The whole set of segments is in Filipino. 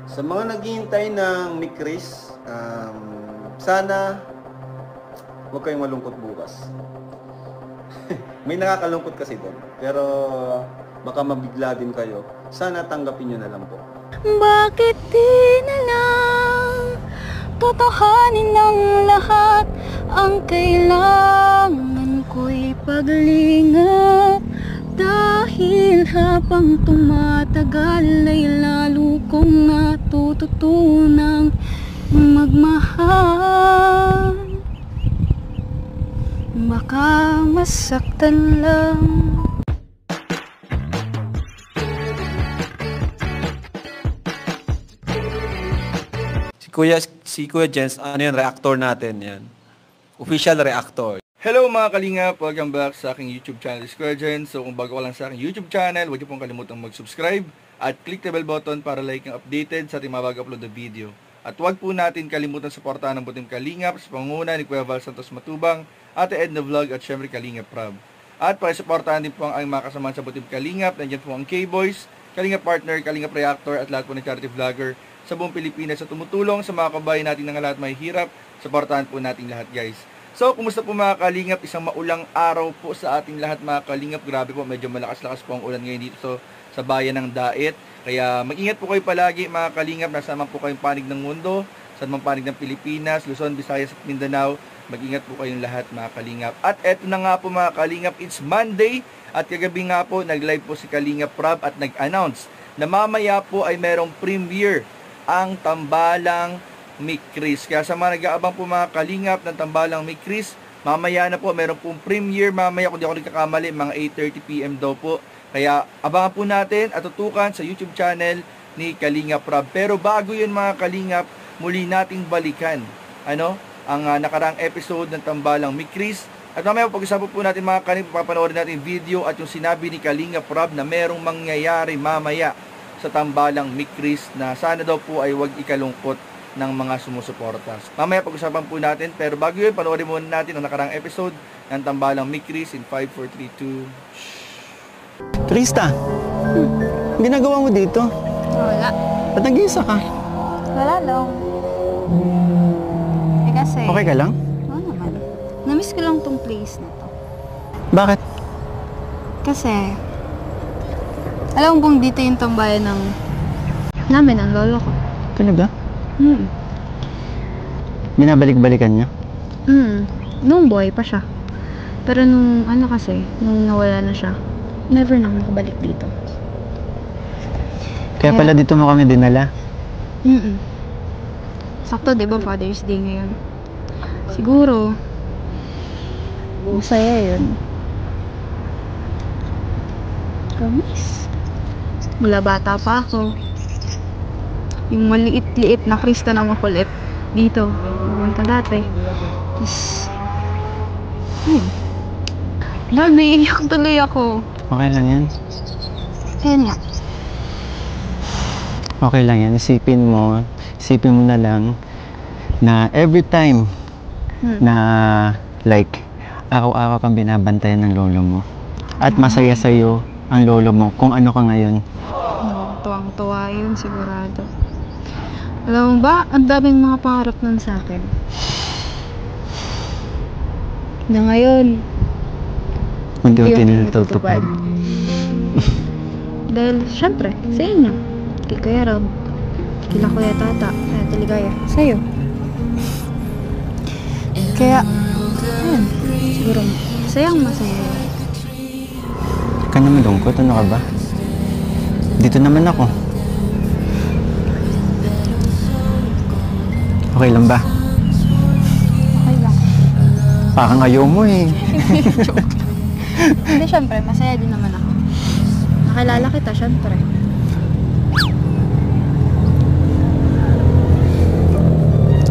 Sa mga naghihintay ng Mikris, sana huwag kayong malungkot bukas. May nakakalungkot kasi doon. Pero baka mabigla din kayo. Sana tanggapin nyo na lang po. Bakit di na lang totohanin ng lahat? Ang kailangan ko'y paglingat. Dahil habang tumatagal ay lalo kong natututunang magmahal. Baka masaktan lang. Si Kuya Jens, ano yan, reactor natin yan. Official reactor. Hello mga kalingap! Welcome back sa aking YouTube channel, Kuya Jens. So kung bago ka lang sa aking YouTube channel, huwag niyo pong kalimutang mag-subscribe at click the bell button para like ang updated sa ating mga bago-upload na video. At huwag po natin kalimutan suportahan ng Butim Kalingap sa pangunguna ni Kuya Val Santos Matubang, Ate Edna Vlog at syempre Kalingap Prab. At pakisuportahan din po ang aming mga kasamahan sa Butim Kalingap. Nandiyan po ang K-Boys, Kalingap Partner, Kalingap Reactor at lahat po ng charity vlogger sa buong Pilipinas sa tumutulong sa mga kabayan natin na lahat may hirap. Suportahan po natin lahat, guys. So, kumusta po mga kalingap? Isang maulang araw po sa ating lahat mga kalingap. Grabe po, medyo malakas-lakas po ang ulan ngayon dito sa bayan ng Dait. Kaya mag-ingat po kayo palagi mga kalingap. Nasa man po kayong panig ng mundo, sa man panig ng Pilipinas, Luzon, Visayas at Mindanao. Mag-ingat po kayong lahat mga kalingap. At eto na nga po mga kalingap, it's Monday. At kagabi nga po, nag-live po si Kalingap Prab at nag-announce na mamaya po ay merong premiere ang Tambalang Mikris. Kaya sa mga nag-aabang po mga kalingap ng Tambalang Mikris, mamaya na po, meron pong premiere mamaya, kung di ako nagkakamali, mga 8:30 PM daw po. Kaya abangan po natin at tutukan sa YouTube channel ni Kalingap Prab. Pero bago yun mga kalingap, muli nating balikan ang nakaraang episode ng Tambalang Mikris. At mamaya pag-usapan po natin mga kalingap, papanoorin natin video at yung sinabi ni Kalingap Prab na merong mangyayari mamaya sa Tambalang Mikris na sana daw po ay wag ikalungkot ng mga sumusuportas. Mamaya pag-usapan po natin, pero bago yun, panoorin muna natin ang nakarang episode ng Tambalang Mikris in 5, 4, 3, 2... Krista, ginagawa mo dito? Wala. Ba't nag-iisa ka? Wala lang. Kasi... Okay ka lang? Oo naman. Namiss ko lang tong place na to. Bakit? Kasi... alam mo bang dito yung tambayan namin, ang lolo ko. Talaga? Binabalik-balikan niya? Nung buhay pa siya. Pero nung nung nawala na siya, never na makabalik dito. Kaya pala dito mo kami dinala? Sakto, di ba, Father's Day ngayon? Siguro, masaya yun. Promise. Mula bata pa ako, yung maliit-liit na Krista na makulit dito, pumunta dati. Tapos, naiiyak tuloy ako. Okay lang yan? Kaya nga. Okay lang yan. Isipin mo na lang na every time na like araw-araw kang binabantayan ng lolo mo at masaya sa'yo ang lolo mo kung ano ka ngayon. Tuwang-tuwa yun, sigurado. Alam mo ba, ang daming mga pangarap nun sa akin. Na ngayon, unti-unti natutupad. Dahil, syempre, sa inyo. Kay Kuya Rob, kila Kuya Tata, kaya Taligaya, sa'yo. Kaya, ayun, siguro, masayang masaya. Ka naman lungkot, ano ka ba? Dito naman ako. Okay lang ba? Okay lang. Parang ayaw mo eh. Hindi, syempre, masaya din naman ako. Nakilala kita, syempre.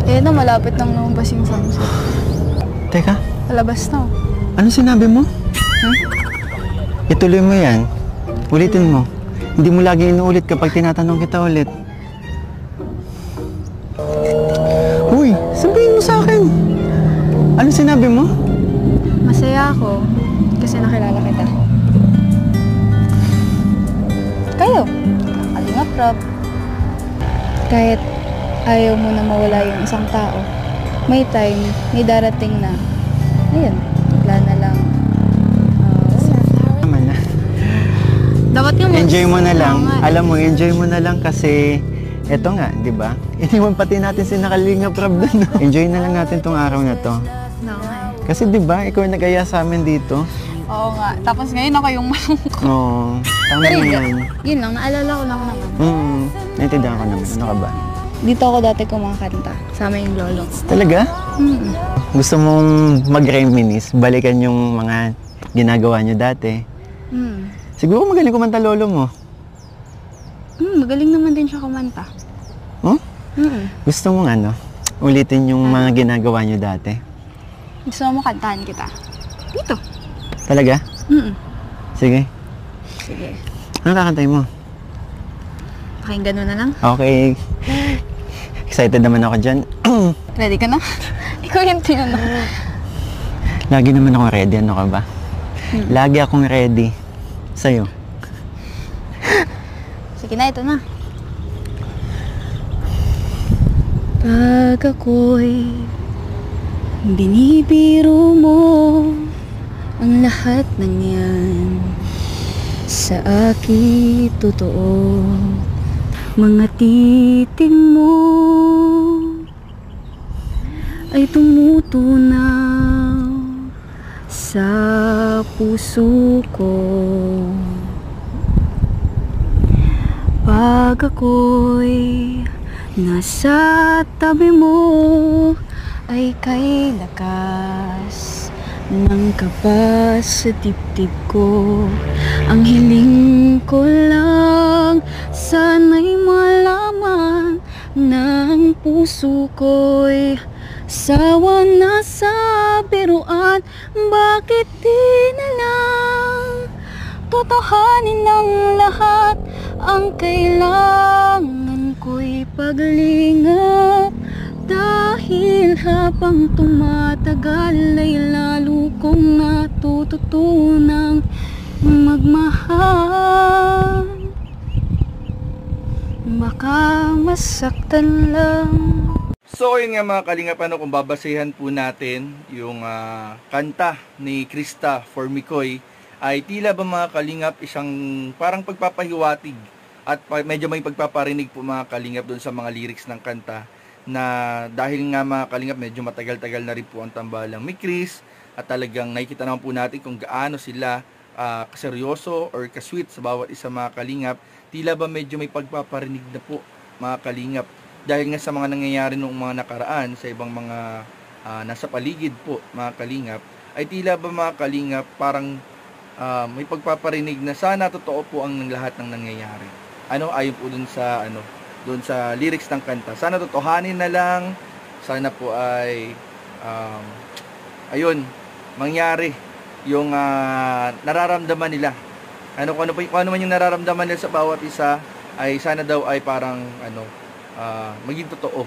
Eh na, malapit nang lumabas yung sunset. Teka, Palabas na. ano sinabi mo? Ituloy mo yan. Ulitin mo. Hindi mo lagi inuulit kapag tinatanong kita ulit. Uy, sabihin mo sa akin. Ano sinabi mo? Masaya ako kasi nakilala kita. Kayo, Kalingap Rob. kahit ayaw mo na mawala yung isang tao, may time, may darating na, ayun, wala na lang. Tama na. Dapat yung Enjoy mo na lang. Oo nga. Alam mo, enjoy mo na lang kasi eto nga, di ba? Iniwan pati natin si Nakalinga Prab doon. Enjoy na lang natin tong araw na to. Oo nga. Kasi di ba, ikaw yung nag-aya sa amin dito. Oo nga. Tapos ngayon ako yung malungkot. Oo, tama Pero na hindi. yan. Yun lang, naalala ko lang naman. Naintindihan ko naman. Ano ka ba? Dito ako dati kumakanta. Sama yung lolo ko. Talaga? Mm. Gusto mong mag-reminisce, balikan yung mga ginagawa nyo dati. Mm. Siguro magaling kumanta lolo mo. Magaling naman din siya kumanta. Huh? Mm. Gusto mong ano, ulitin yung mga ginagawa nyo dati? Gusto mo kantahan kita? Dito. Talaga? Mm. Sige. Sige. Ano kakantay mo? Pakinggan mo na lang. Okay. Excited naman ako dyan. Ready ka na? Ikaw yung tinanong. Lagi naman ako ready. Ano ka ba? Lagi akong ready. Sa'yo. Sige na, ito na. Pag ako'y binibiro mo ang lahat ng yan sa akin totoo, mga titig mo ay tumutunaw sa puso ko. Pag ako'y nasa tabi mo ay kay lakas ng kapas sa dibdib ko. Ang hiling ko lang sana'y malaman ng puso ko'y sawa na sa biruan. Bakit di na lang totohanin ng lahat? Ang kailangan ko'y paglingap, dahil habang tumatagal ay lalo kong natututunang magmahal. Baka masaktan lang. So yun nga mga kalingap, ano, kung babasehan po natin yung kanta ni Krista for Mikoy, ay tila ba mga kalingap isang parang pagpapahiwatig at medyo may pagpaparinig po mga kalingap doon sa mga lyrics ng kanta, na dahil nga mga kalingap medyo matagal-tagal na rin po ang tambalang Mikris at talagang nakikita naman po natin kung gaano sila kaseryoso or kasweet sa bawat isa mga kalingap. Tila ba medyo may pagpaparinig na po mga kalingap dahil nga sa mga nangyayari noong mga nakaraan sa ibang mga nasa paligid po mga kalingap, ay tila ba mga kalingap parang may pagpaparinig na sana totoo po ang lahat ng nangyayari. Ano, ayon po dun sa doon sa lyrics ng kanta. Sana totohanin na lang. Sana po ay ayun, mangyari yung nararamdaman nila. Kung ano man yung nararamdaman nila sa bawat isa, ay sana daw ay parang maging totoo.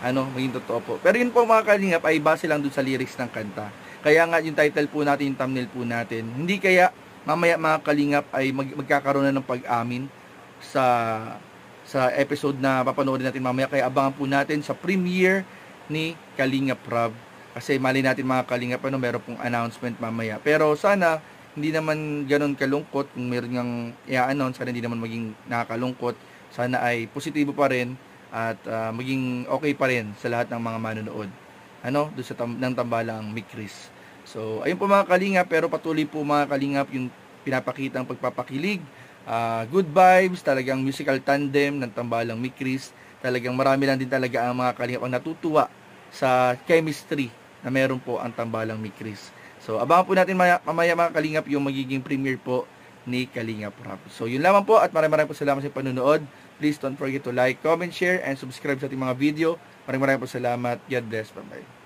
Maging totoo po. Pero yun po mga kalingap ay base lang dun sa lyrics ng kanta. Kaya nga yung title po natin, yung thumbnail po natin, hindi kaya mamaya mga kalingap ay magkakaroon na ng pag-amin sa episode na papanoorin natin mamaya. Kaya abangan po natin sa premiere ni Kalingap Prab. Kasi mali natin mga kalingap, meron pong announcement mamaya. Pero sana hindi naman ganun kalungkot. Kung meron ngang i-announce, sana hindi naman maging nakakalungkot. Sana ay positibo pa rin at maging okay pa rin sa lahat ng mga manonood. Doon sa ng tambalang Mikris. So, ayun po mga kalingap, pero patuloy po mga kalingap yung pinapakita ang pagpapakilig. Good vibes, talagang musical tandem ng tambalang Mikris. Talagang marami lang din talaga ang mga kalingap ang natutuwa sa chemistry na meron po ang tambalang Mikris. So, abangan po natin mamaya mga kalingap yung magiging premiere po ni Kalingap Prab. So, yun lamang po at maraming po salamat sa panonood. Please don't forget to like, comment, share, and subscribe sa ating mga video. Maraming po salamat. God bless. Bye-bye.